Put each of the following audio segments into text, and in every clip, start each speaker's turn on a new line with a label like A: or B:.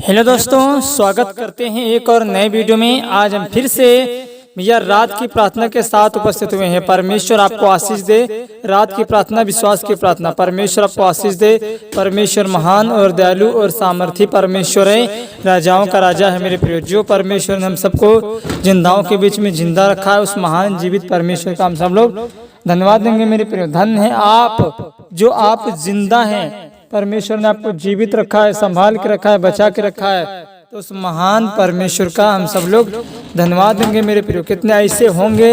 A: Hello दोस्तों, स्वागत करते हैं एक और नए वीडियो में। आज हम फिर से भैया रात की प्रार्थना के साथ उपस्थित हुए हैं। परमेश्वर आपको आशीष दे। रात की प्रार्थना विश्वास की प्रार्थना। परमेश्वर आपको आशीष दे। परमेश्वर महान और दयालु और सामर्थी परमेश्वर है, राजाओं का राजा है मेरे प्रियो। जो परमेश्वर ने हम सबको जिंदाओं के बीच में जिंदा रखा है, उस महान जीवित परमेश्वर का हम सब लोग धन्यवाद देंगे मेरे प्रियो। धन्य है आप जो आप जिंदा हैं। परमेश्वर ने आपको जीवित रखा है, संभाल के रखा है, बचा के रखा है, तो उस महान परमेश्वर का हम सब लोग धन्यवाद देंगे मेरे प्रियो। कितने ऐसे होंगे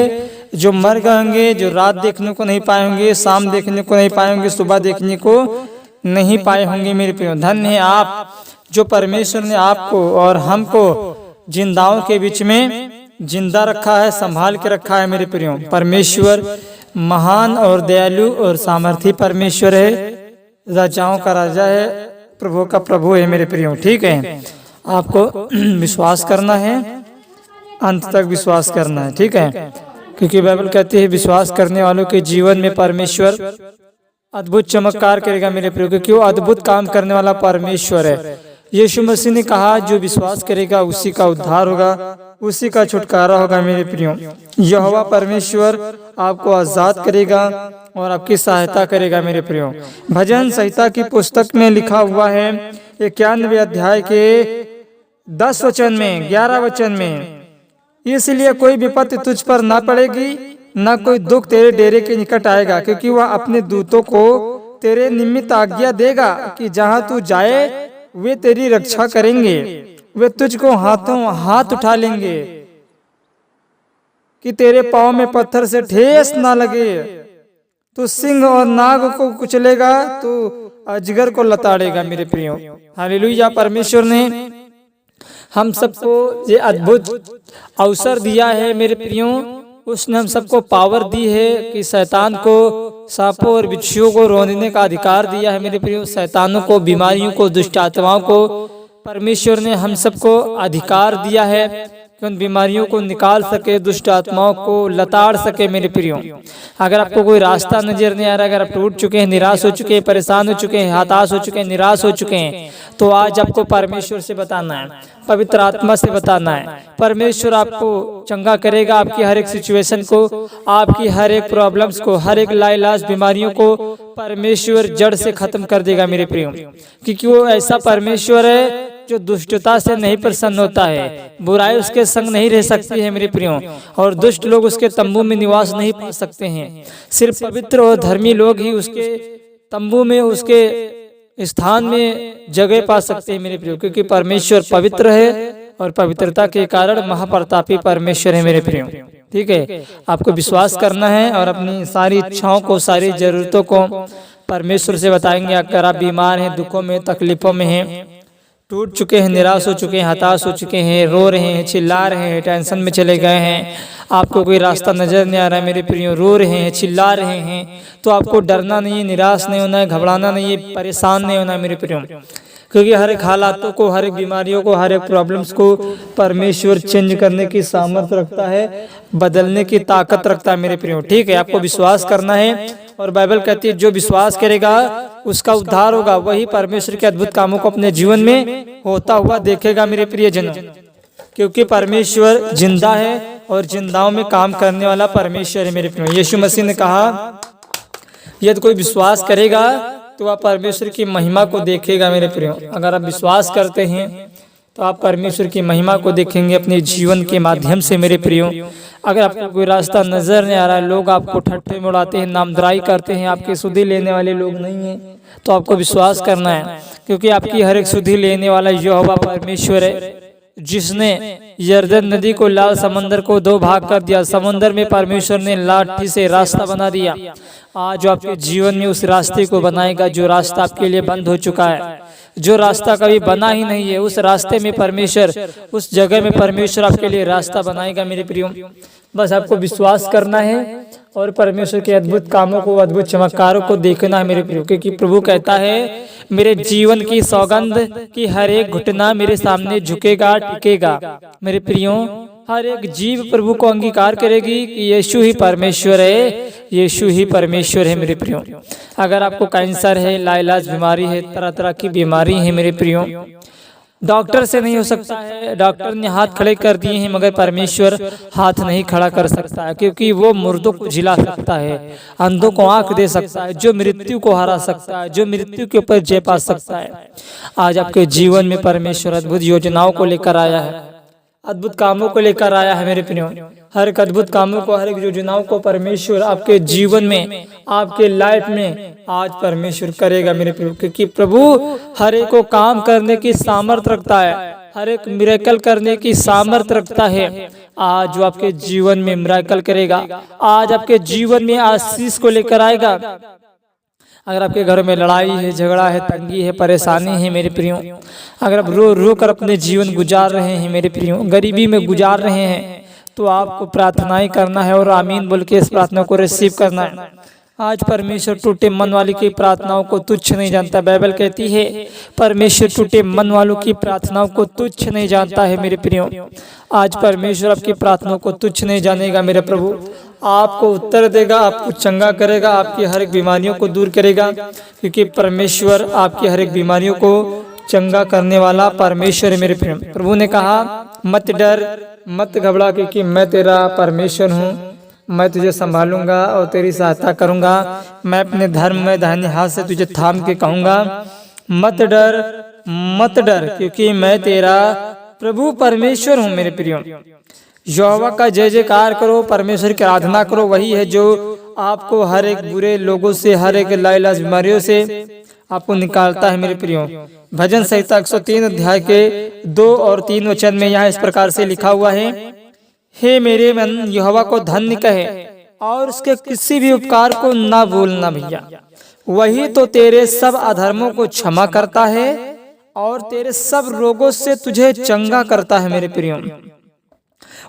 A: जो मर गए होंगे, जो रात देखने को नहीं पाए होंगे, शाम देखने को नहीं पाए होंगे, सुबह देखने को नहीं पाए होंगे मेरे प्रियो। धन्य है आप जो परमेश्वर ने आपको और हमको जिंदाओं के बीच में जिंदा रखा है, संभाल के रखा है मेरे प्रियो। परमेश्वर महान और दयालु और सामर्थी परमेश्वर है, राजाओं का राजा है, प्रभु का प्रभु है मेरे प्रियो। ठीक है, आपको विश्वास करना है, अंत तक विश्वास करना है। ठीक है, क्योंकि बाइबल कहती है विश्वास करने वालों के जीवन में परमेश्वर अद्भुत चमत्कार करेगा मेरे प्रियो, क्योंकि वो अद्भुत काम करने वाला परमेश्वर है। यीशु मसीह ने कहा जो विश्वास करेगा उसी का उद्धार होगा, उसी का छुटकारा होगा मेरे प्रियो। यहोवा परमेश्वर आपको आजाद करेगा और आपकी सहायता करेगा मेरे प्रियो। भजन संहिता की पुस्तक में लिखा हुआ है 91 अध्याय के 10 वचन में, 11 वचन में, इसलिए कोई विपत्ति तुझ पर ना पड़ेगी, न कोई दुख तेरे डेरे के निकट आएगा, क्योंकि वह अपने दूतों को तेरे निमित्त आज्ञा देगा कि जहाँ तू जाए वे तेरी रक्षा करेंगे। वे तुझको हाथों हाथ उठा लेंगे कि तेरे पाँव में पत्थर से ठेस ना लगे। तू सिंह और नाग को कुचलेगा, तू अजगर को लताड़ेगा मेरे प्रियो। हालेलुया। परमेश्वर ने हम सबको ये अद्भुत अवसर दिया है मेरे प्रियो। उसने हम सबको पावर दी है कि शैतान को, सांपों और बिच्छुओं को रोकने का अधिकार दिया है मेरे प्रियो। शैतानों को, बीमारियों को, दुष्ट आत्माओं को परमेश्वर ने हम सबको अधिकार दिया है कि उन बीमारियों को निकाल सके, दुष्ट आत्माओं को लताड़ सके मेरे प्रियो। अगर आपको कोई रास्ता नजर नहीं आ रहा, अगर आप टूट चुके हैं, निराश हो चुके हैं, परेशान हो चुके हैं, हताश हो चुके हैं, निराश हो चुके हैं, तो आज आपको परमेश्वर से बताना है, पवित्र आत्मा से बताना है। परमेश्वर आपको चंगा करेगा, आपकी हर एक सिचुएशन को, आपकी हर एक प्रॉब्लम्स को, हर एक लाइलाज बीमारियों को परमेश्वर जड़ से खत्म कर देगा मेरे प्रियो। क्योंकि वो ऐसा परमेश्वर है जो दुष्टता से नहीं प्रसन्न होता है, बुराई उसके संग नहीं रह सकती है मेरे प्रियो, और दुष्ट लोग उसके तंबू में निवास नहीं पा सकते हैं। सिर्फ पवित्र और धर्मी लोग ही उसके तंबू में, उसके स्थान में जगह पा सकते हैं मेरे प्रियो, क्योंकि परमेश्वर पवित्र है और पवित्रता के कारण महाप्रतापी परमेश्वर है मेरे प्रियो। ठीक है, आपको विश्वास करना है और अपनी सारी इच्छाओं को, सारी जरूरतों को परमेश्वर से बताएंगे। अगर आप बीमार हैं, दुखों में, तकलीफों में हैं, टूट चुके हैं, निराश हो चुके हैं, हताश हो चुके हैं, रो रहे हैं, चिल्ला रहे हैं, टेंशन में चले गए हैं, आपको कोई रास्ता नजर नहीं आ रहा है मेरे प्रियो, रो रहे हैं, चिल्ला रहे हैं, तो आपको डरना नहीं है, निराश नहीं होना है, घबराना नहीं है, परेशान नहीं होना है मेरे प्रियो। क्योंकि हर एक हालातों को, हर एक बीमारियों को, हर एक प्रॉब्लम्स को परमेश्वर चेंज करने की सामर्थ्य रखता है, बदलने की ताकत रखता है मेरे प्रियो। ठीक है, आपको विश्वास करना है और बाइबल कहती है जो विश्वास करेगा उसका उद्धार होगा, वही परमेश्वर के अद्भुत कामों को अपने जीवन में होता हुआ देखेगा मेरे प्रिय जनों। क्योंकि परमेश्वर जिंदा है और जिंदाओं में काम करने वाला परमेश्वर है मेरे प्रियो। यीशु मसीह ने कहा यदि कोई विश्वास करेगा तो वह परमेश्वर की महिमा को देखेगा मेरे प्रियो। अगर आप विश्वास करते हैं तो आप परमेश्वर की महिमा को देखेंगे अपने जीवन के माध्यम से मेरे प्रियो। अगर आपको कोई रास्ता नजर नहीं आ रहा है, लोग आपको ठट्ठे में उड़ाते हैं, नामधराई करते हैं, आपकी सुधि लेने वाले लोग नहीं हैं, तो आपको विश्वास करना है, क्योंकि आपकी हर एक सुधि लेने वाला यहोवा परमेश्वर है, जिसने यरदन नदी को, लाल समंदर को 2 भाग कर दिया। समंदर में परमेश्वर ने लाठी से रास्ता बना दिया। आज आपके जीवन में उस रास्ते को बनाएगा जो रास्ता आपके लिए बंद हो चुका है, जो रास्ता कभी बना ही नहीं है, उस रास्ते में परमेश्वर, उस जगह में परमेश्वर आपके लिए रास्ता बनाएगा मेरे प्रियो। बस आपको विश्वास करना है और परमेश्वर के अद्भुत कामों को, अद्भुत चमत्कारों को देखना है मेरे प्रियो। क्योंकि प्रभु कहता है मेरे जीवन की सौगंध की हर एक घुटना मेरे सामने झुकेगा, टिकेगा मेरे प्रियो। हर एक जीव प्रभु को अंगीकार करेगी कि यीशु ही परमेश्वर है, यीशु ही परमेश्वर है मेरे प्रियो। अगर आपको कैंसर है, लाइलाज बीमारी है, तरह तरह की बीमारी है मेरे प्रियो, डॉक्टर से नहीं हो सकता है, डॉक्टर ने हाथ खड़े कर दिए हैं मगर परमेश्वर हाथ नहीं खड़ा कर सकता है, क्योंकि वो मुर्दों को जिला सकता है, अंधों को आंख दे सकता है, जो मृत्यु को हरा सकता है, जो मृत्यु के ऊपर जय पा सकता है। आज आपके जीवन में परमेश्वर अद्भुत योजनाओं को लेकर आया है, अद्भुत कामों को लेकर आया है मेरे प्रियो। हर एक अद्भुत कामों को, हर एक योजनाओं को परमेश्वर आपके जीवन में, आपके लाइफ में आज परमेश्वर करेगा मेरे प्रियो, क्योंकि प्रभु हर एक को काम करने की सामर्थ्य रखता है, हर एक मिरेकल करने की सामर्थ्य रखता है। आज वो आपके जीवन में मिरेकल करेगा, आज आपके जीवन में आशीष को लेकर आएगा। अगर आपके घर में लड़ाई है, झगड़ा है, तंगी है, परेशानी है मेरे प्रियो, अगर आप रो रो कर अपने जीवन गुजार रहे हैं मेरे प्रियो, गरीबी में गुजार रहे हैं, तो आपको प्रार्थनाएं करना है और आमीन बोल के इस प्रार्थना को रिसीव करना है। आज परमेश्वर टूटे मन वाली की प्रार्थनाओं को तुच्छ नहीं जानता। बाइबल कहती है परमेश्वर टूटे मन वालों की प्रार्थनाओं को तुच्छ नहीं जानता है मेरे प्रियो। आज परमेश्वर आपकी प्रार्थनाओं को तुच्छ नहीं जानेगा मेरे प्रभु, आपको उत्तर देगा, आपको चंगा करेगा, आपकी हर एक बीमारियों को दूर करेगा, क्योंकि परमेश्वर आपकी हर एक बीमारियों को चंगा करने वाला परमेश्वर है मेरे प्रियो। प्रभु ने कहा मत डर, मत घबरा, क्योंकि मैं तेरा परमेश्वर हूँ, मैं तुझे संभालूंगा और तेरी सहायता करूंगा। मैं अपने धर्म में दाहिने हाथ से तुझे थाम के कहूंगा मत डर, मत डर, क्योंकि मैं तेरा प्रभु परमेश्वर हूँ मेरे प्रियो। यहोवा का जय जयकार करो, परमेश्वर की आराधना करो। वही है जो आपको हर एक बुरे लोगों से, हर एक लाइलाज बीमारियों से आपको निकालता है मेरे प्रियो। भजन संहिता 103 अध्याय के 2 और 3 वचन में यहाँ इस प्रकार से लिखा हुआ है, हे मेरे मन यहोवा को धन्य कहे और उसके किसी भी उपकार को ना भूलना भैया। वही तो तेरे सब अधर्मों को क्षमा करता है और तेरे सब रोगों से तुझे चंगा करता है मेरे प्रियो।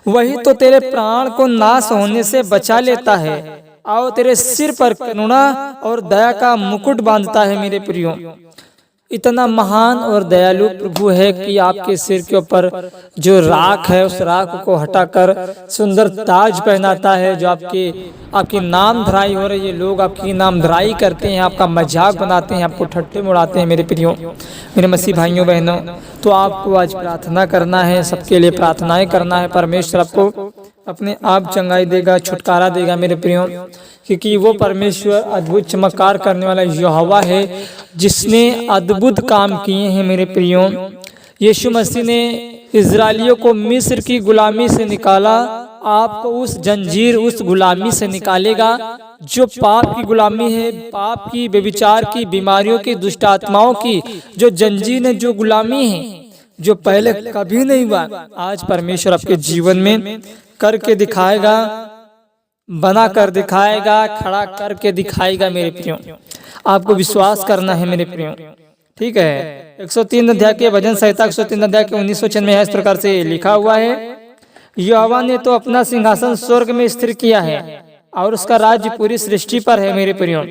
A: वही तो तेरे प्राण को नाश होने से बचा लेता है और तेरे सिर पर करुणा और दया का मुकुट बांधता है मेरे प्रियो। इतना महान और दयालु प्रभु है कि आपके सिर के ऊपर जो राख है उस राख को हटाकर सुंदर ताज पहनाता है। जो आपकी नाम धराई हो रही है, लोग आपकी नाम धराई करते हैं, आपका मजाक बनाते हैं, आपको ठट्टे में उड़ाते हैं मेरे प्रियो, मेरे मसीह भाइयों बहनों। तो आपको आज प्रार्थना करना है, सबके लिए प्रार्थनाएं करना है। परमेश्वर आपको अपने आप चंगाई देगा, छुटकारा देगा मेरे प्रियो, क्योंकि वो परमेश्वर अद्भुत चमत्कार करने वाला यहोवा है, जिसने अद्भुत काम किए हैं मेरे प्रियो। यीशु मसीह ने इजराइलियों को मिस्र की गुलामी से निकाला, आपको उस जंजीर, उस गुलामी से निकालेगा जो पाप की गुलामी है, पाप की, व्यभिचार की, बीमारियों की, दुष्ट आत्माओं की जो जंजीर है, जो गुलामी है, जो पहले कभी नहीं हुआ। आज परमेश्वर आपके जीवन में करके दिखाएगा, बना कर दिखाएगा, खड़ा करके दिखाएगा मेरे प्रियो। आपको विश्वास करना है मेरे प्रियो, ठीक है। 103 अध्याय के भजन संहिता 103 अध्याय के 19 वचन में इस प्रकार से लिखा हुआ है, यहोवा ने तो अपना सिंहासन स्वर्ग में स्थिर किया है और उसका राज्य पूरी सृष्टि पर है मेरे प्रियो।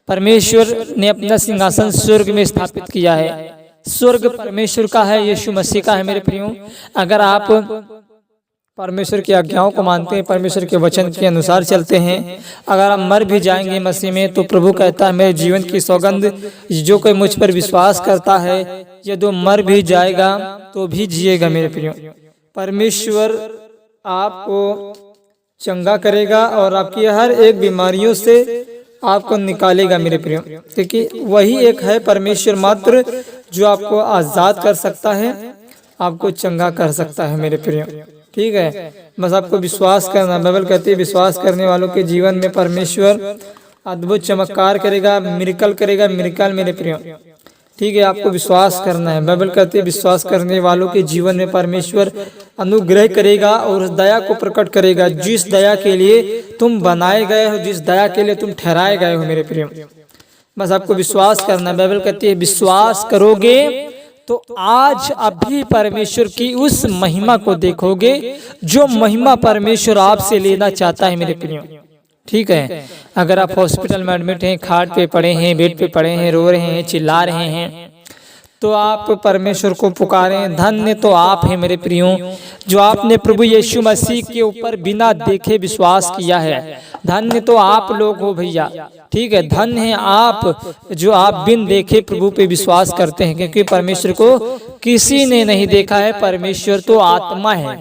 A: परमेश्वर ने अपना सिंहासन स्वर्ग में स्थापित किया है। स्वर्ग परमेश्वर का है, यीशु मसीह का है मेरे प्रियो। अगर आप परमेश्वर की आज्ञाओं को मानते हैं, परमेश्वर के वचन के अनुसार चलते हैं, अगर हम मर भी जाएंगे मसीह में, तो प्रभु कहता है मेरे जीवन की सौगंध, जो कोई मुझ पर विश्वास करता है यदि मर भी जाएगा तो भी जिएगा मेरे प्रियो। परमेश्वर आपको चंगा करेगा और आपकी हर एक बीमारियों से आपको निकालेगा मेरे प्रियो, क्योंकि वही एक है परमेश्वर मात्र जो आपको आजाद कर सकता है, आपको चंगा कर सकता है मेरे प्रियो, ठीक है। बस आपको विश्वास करना, बाइबल कहती है विश्वास करने वालों के जीवन में परमेश्वर अद्भुत चमत्कार करेगा, मिरेकल करेगा, मिरेकल मेरे प्रियो, ठीक है। आपको विश्वास करना है। बाइबल कहती है विश्वास करने वालों के जीवन में परमेश्वर अनुग्रह करेगा और उस दया को प्रकट करेगा, जिस दया के लिए तुम बनाए गए हो, जिस दया के लिए तुम ठहराए गए हो मेरे प्रियो। बस आपको विश्वास करना है। बाइबल कहती है विश्वास करोगे तो आज अभी परमेश्वर की उस महिमा को देखोगे जो महिमा परमेश्वर आपसे लेना चाहता है मेरे प्रियो, ठीक है। अगर आप हॉस्पिटल में एडमिट हैं, खाट पे पड़े हैं, बेड पे पड़े हैं, रो रहे हैं, चिल्ला रहे हैं, तो आप परमेश्वर को पुकारें। धन्य तो आप हैं मेरे प्रियो जो आपने प्रभु यीशु मसीह के ऊपर बिना देखे विश्वास किया है। धन्य तो आप लोग हो भैया, ठीक है। धन्य है आप जो आप बिन देखे प्रभु पे विश्वास करते हैं, क्योंकि परमेश्वर को किसी ने नहीं देखा है। परमेश्वर तो आत्मा है,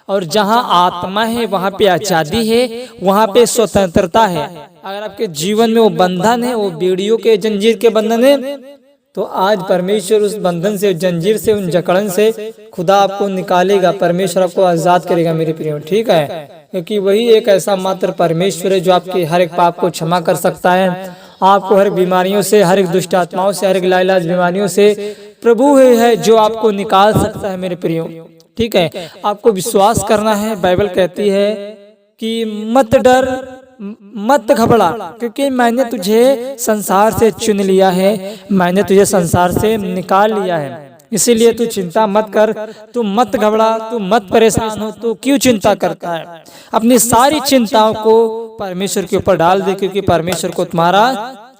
A: और जहाँ आत्मा है वहाँ पे आजादी है, वहाँ पे स्वतंत्रता है। अगर आपके जीवन में वो बंधन है, वो बेड़ियों के जंजीर के बंधन है, तो आज परमेश्वर उस बंधन से, जंजीर से, उन जकड़न से खुदा आपको निकालेगा। परमेश्वर आपको आजाद करेगा मेरे प्रियो, ठीक है। क्योंकि वही एक ऐसा मात्र परमेश्वर है जो आपके हर एक पाप को क्षमा कर सकता है, आपको हर बीमारियों से, हर एक दुष्ट आत्माओं से, हर एक लाइलाज बीमारियों से प्रभु है जो आपको निकाल सकता है मेरे प्रियो, ठीक है। आपको विश्वास करना है। बाइबल कहती है कि मत डर, मत घबरा, क्योंकि मैंने तुझे संसार से चुन लिया है, मैंने तुझे संसार से निकाल लिया है। इसीलिए तू चिंता मत कर, तू मत घबरा, तू मत परेशान हो। तू क्यों चिंता करता है? अपनी सारी चिंताओं को परमेश्वर के ऊपर डाल दे, क्योंकि परमेश्वर को तुम्हारा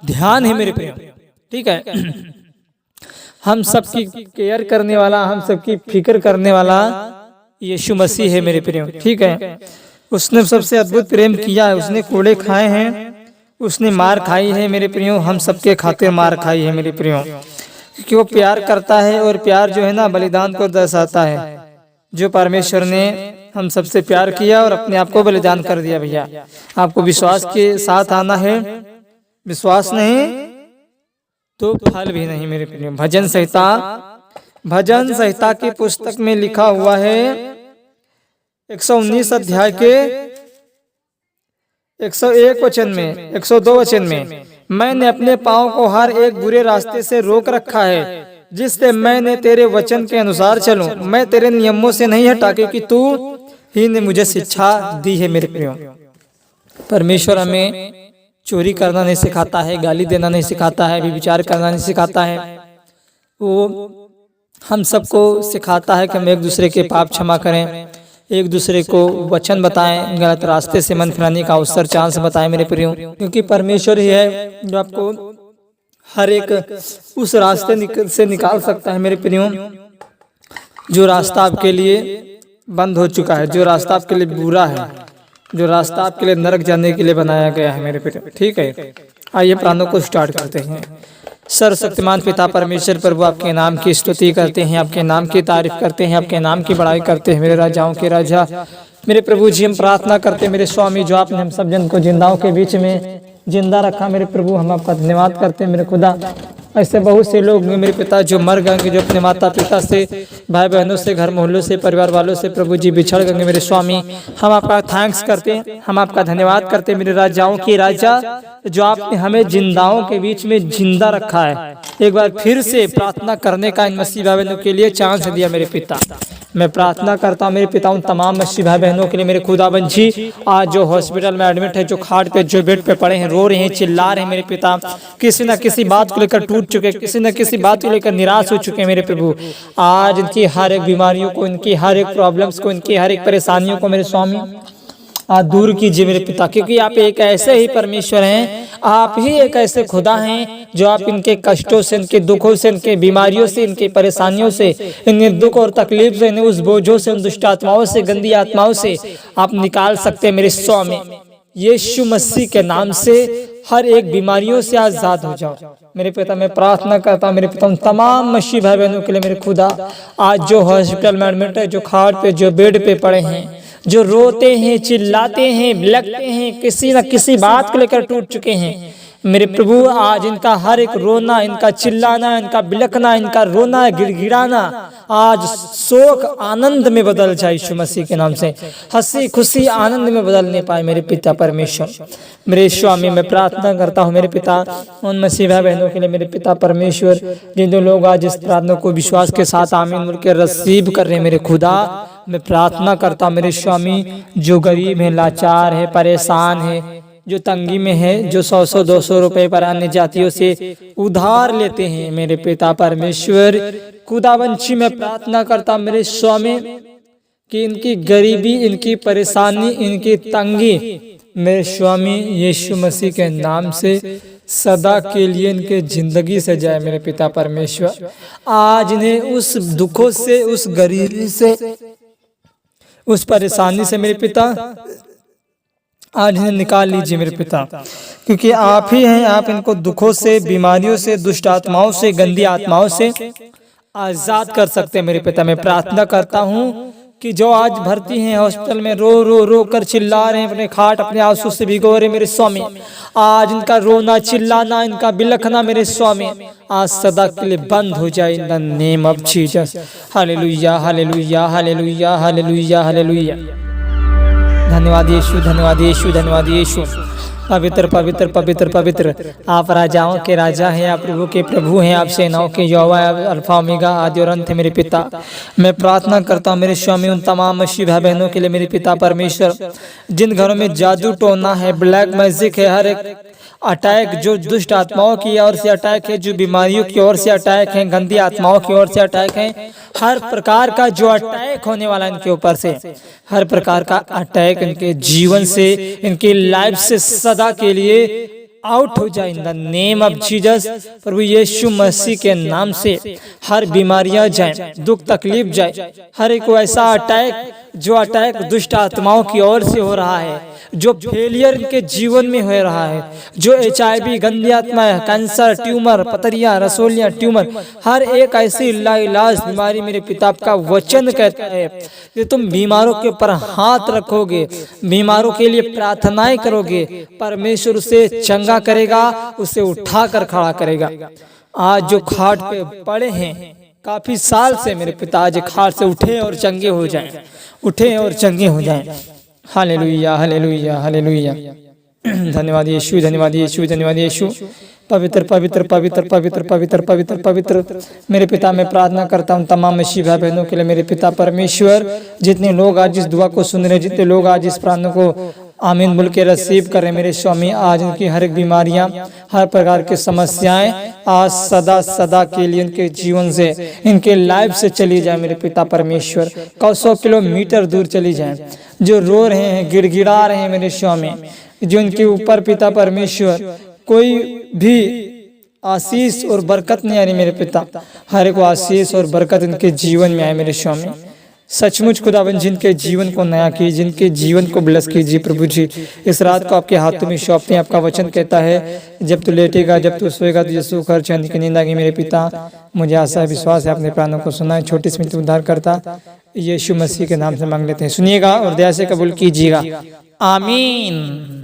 A: ध्यान है मेरे प्रिय, ठीक है। हम सबकी केयर करने वाला, हम सबकी फिक्र करने वाला यीशु मसीह है मेरे प्रिय, ठीक है। उसने सबसे अद्भुत प्रेम किया है, उसने कोड़े खाए हैं, उसने मार खाई है मेरे प्रियो, हम सबके खातिर मार खाई है मेरे प्रियो, क्योंकि वो प्यार करता है। और प्यार जो है ना, बलिदान को दर्शाता है। जो परमेश्वर ने हम सबसे प्यार किया और अपने आप को बलिदान कर दिया। भैया आपको विश्वास के साथ आना है, विश्वास नहीं तो फल भी नहीं मेरे प्रियो। भजन संहिता की पुस्तक में लिखा हुआ है 119 अध्याय के 101 वचन में, 102 वचन में, मैंने अपने पाँव को हर एक बुरे रास्ते से रोक रखा है, जिससे मैंने तेरे वचन के अनुसार चलूं। मैं तेरे नियमों से नहीं हटा, क्योंकि तू ही ने मुझे शिक्षा दी है मेरे प्रियो। परमेश्वर हमें चोरी करना नहीं सिखाता है, गाली देना नहीं सिखाता है, व्यभिचार करना नहीं सिखाता है। वो हम सबको सिखाता है कि हम एक दूसरे के पाप क्षमा करें, एक दूसरे को वचन बताएं, गलत रास्ते से मन फिराने का अवसर चांस बताएं मेरे प्रियो, क्योंकि परमेश्वर ही है जो आपको हर एक उस रास्ते से निकाल सकता है मेरे प्रियो, जो रास्ता आपके लिए बंद हो चुका है, जो रास्ता आपके लिए बुरा है, जो रास्ता आपके लिए नरक जाने के लिए बनाया गया है मेरे प्रियो, ठीक है। आइए प्राणों को स्टार्ट करते हैं। सर्वशक्तिमान पिता परमेश्वर प्रभु, आपके नाम की स्तुति करते हैं, आपके नाम की तारीफ करते हैं, आपके नाम की बड़ाई करते हैं मेरे राजाओं के राजा। मेरे प्रभु जी हम प्रार्थना करते हैं मेरे स्वामी, जो आपने हम सब जन को जिंदाओं के बीच में जिंदा रखा मेरे प्रभु, हम आपका धन्यवाद करते हैं मेरे खुदा। ऐसे बहुत से लोग मेरे पिता जो मर गए, जो अपने माता पिता से, भाई बहनों से, घर मोहल्लों से, परिवार वालों से प्रभु जी बिछड़ गए मेरे स्वामी। हम आपका थैंक्स करते हैं, हम आपका धन्यवाद करते हैं मेरे राजाओं के राजा, जो आपने हमें जिंदाओं के बीच में जिंदा रखा है। एक बार फिर से प्रार्थना करने का इन मसीह भाई बहनों के लिए चांस दिया मेरे पिता। मैं प्रार्थना करता हूँ मेरे पिता उन तमाम मसीह भाई बहनों के लिए मेरे खुदाबंद जी, आज जो हॉस्पिटल में एडमिट है, जो खाट पे, जो बेड पे पड़े हैं, रो रहे हैं, चिल्ला रहे हैं मेरे पिता, किसी न किसी बात को लेकर टूट चुके, किसी न किसी बात को लेकर निराश हो चुके हैं मेरे प्रभु। आज इनकी हर एक बीमारियों को, इनकी हर एक प्रॉब्लम्स को, इनकी हर एक परेशानियों को मेरे स्वामी आज दूर कीजिए मेरे पिता, क्योंकि आप एक ऐसे ही परमेश्वर हैं, आप ही एक ऐसे खुदा हैं जो आप इनके कष्टों से, इनके दुखों से, इनके बीमारियों से, इनकी परेशानियों से, इनके दुख और तकलीफ से, इन्हें उस बोझों से, उन दुष्ट आत्माओं से, गंदी आत्माओं से आप निकाल सकते हैं मेरे स्वामी। यीशु मसीह के नाम से हर एक बीमारियों से आजाद हो जाओ मेरे पिता। मैं प्रार्थना करता हूँ मेरे पिता उन तमाम मसीह भाई बहनों के लिए मेरे खुदा, आज जो हॉस्पिटल में एडमिट है, जो खाट पे, जो बेड पे पड़े हैं, जो रोते हैं, चिल्लाते हैं, बिलखते हैं, किसी न किसी बात को लेकर टूट चुके हैं मेरे प्रभु, आज इनका हर एक रोना, इनका चिल्लाना, इनका बिलखना, इनका रोना, गिड़गिड़ाना आज शोक आनंद में बदल जाए यीशु मसीह के नाम से। हंसी खुशी आनंद में बदलने पाए मेरे पिता परमेश्वर। मेरे स्वामी मैं प्रार्थना करता हूँ मेरे पिता उन मसीह भाई बहनों के लिए मेरे पिता परमेश्वर, जिन लोग आज इस प्रार्थना को विश्वास के साथ आमीन बोल के रिसीव कर रहे हैं मेरे खुदा। मैं प्रार्थना करता हूँ मेरे स्वामी, जो गरीब है, लाचार है, परेशान है, जो तंगी में है, जो 100-200 रुपए पर अन्य जातियों से उधार लेते हैं मेरे पिता परमेश्वर, खुदावंशी मैं प्रार्थना करता मेरे स्वामी कि इनकी गरीबी, इनकी परेशानी, इनकी तंगी मेरे स्वामी यीशु मसीह के नाम से सदा के लिए इनके जिंदगी से जाए मेरे पिता परमेश्वर। आज इन्हें उस दुखों से, उस गरीबी से, उस परेशानी से मेरे पिता आज इन्हें निकाल लीजिए मेरे पिता, क्योंकि आप ही हैं। आप इनको दुखों से, बीमारियों से, दुष्ट आत्माओं से, गंदी आत्माओं से आजाद कर सकते हैं मेरे पिता। मैं प्रार्थना करता हूँ कि जो आज भर्ती हैं हॉस्पिटल में, रो कर चिल्ला रहे हैं, अपने खाट अपने आंसू से भिगो रहे मेरे स्वामी, आज इनका रोना, चिल्लाना, इनका बिलखना मेरे स्वामी आज सदा के लिए बंद हो जाए in the name of Jesus. Hallelujah, hallelujah, hallelujah, hallelujah, hallelujah. धन्यवाद यीशु, धन्यवाद यीशु, धन्यवाद यीशु। पवित्र पवित्र पवित्र पवित्र आप राजाओं के राजा हैं, आप प्रभु के प्रभु हैं, आप सेनाओं के यहोवा, अल्फा ओमेगा, आदि और अंत है मेरे पिता। मैं प्रार्थना करता हूँ मेरे स्वामी उन तमाम मसीह भाई बहनों के लिए मेरे पिता परमेश्वर, जिन घरों में जादू टोना है, ब्लैक मैजिक है, हर एक अटैक जो दुष्ट आत्माओं की ओर से अटैक है, जो बीमारियों की ओर से अटैक है, गंदी आत्माओं की ओर से अटैक है, हर प्रकार का जो अटैक होने वाला इनके ऊपर से, हर प्रकार का अटैक इनके जीवन से, इनकी लाइफ से सदा के लिए आउट हो जाए in the name of Jesus. प्रभु यीशु मसीह के नाम से हर बीमारियां जाए, दुख तकलीफ जाए, हर एक ऐसा अटैक जो अटैक दुष्ट आत्माओं की ओर से हो रहा है, जो फेलियर इनके जीवन में हो रहा है, जो HIV, गंदी आत्मा है, कैंसर, ट्यूमर, पथरियां, रसोलियां, ट्यूमर, हर एक ऐसी लाइलाज बीमारी मेरे पिता का वचन कहता है कि तुम बीमारों के ऊपर हाथ रखोगे, बीमारों के लिए प्रार्थनाएं करोगे, परमेश्वर उसे चंगा करेगा, उसे उठाकर खड़ा करेगा। आज जो खाट पे पड़े हैं काफी साल से मेरे पिता, आज खाट से उठे और चंगे हो जाएं, उठे और चंगे हो जाएं। Hallelujah, hallelujah, hallelujah. धन्यवाद यीशु, धन्यवाद यीशु, धन्यवाद यीशु। पवित्र पवित्र पवित्र पवित्र पवित्र पवित्र पवित्र मेरे पिता, मैं प्रार्थना करता हूँ तमाम मसीह भाई बहनों के लिए मेरे पिता परमेश्वर। जितने लोग आज इस दुआ को सुन रहे, जितने लोग आज इस प्रार्थना को आमीन बोल के रिसीव कर रहे हैं मेरे स्वामी, आज इनकी हर एक बीमारियां, हर प्रकार की समस्याएं आज सदा सदा के लिए इनके जीवन से, इनके लाइफ से चली जाए मेरे पिता परमेश्वर। 100 किलोमीटर दूर चली जाए। जो रो रहे हैं, गिड़गिड़ा रहे हैं मेरे स्वामी, जो इनके ऊपर पिता परमेश्वर कोई भी आशीष और बरकत नहीं आ रही मेरे पिता, हर एक आशीष और बरकत इनके जीवन में आए मेरे स्वामी। सचमुच खुदावन जिनके जीवन को नया कीजिए, जिनके जीवन को ब्लेस कीजिए प्रभु जी। इस रात को आपके हाथों में सौंपते हैं। आपका वचन कहता है जब तू लेटेगा, जब तू सोएगा, तुझे सुख और चैन की नींद आएगी मेरे पिता। मुझे आशा विश्वास है अपने प्राणों को सुना है। छोटी सी उद्धार करता यीशु मसीह के नाम से मांग लेते हैं, सुनिएगा और दया से कबूल कीजिएगा। आमीन।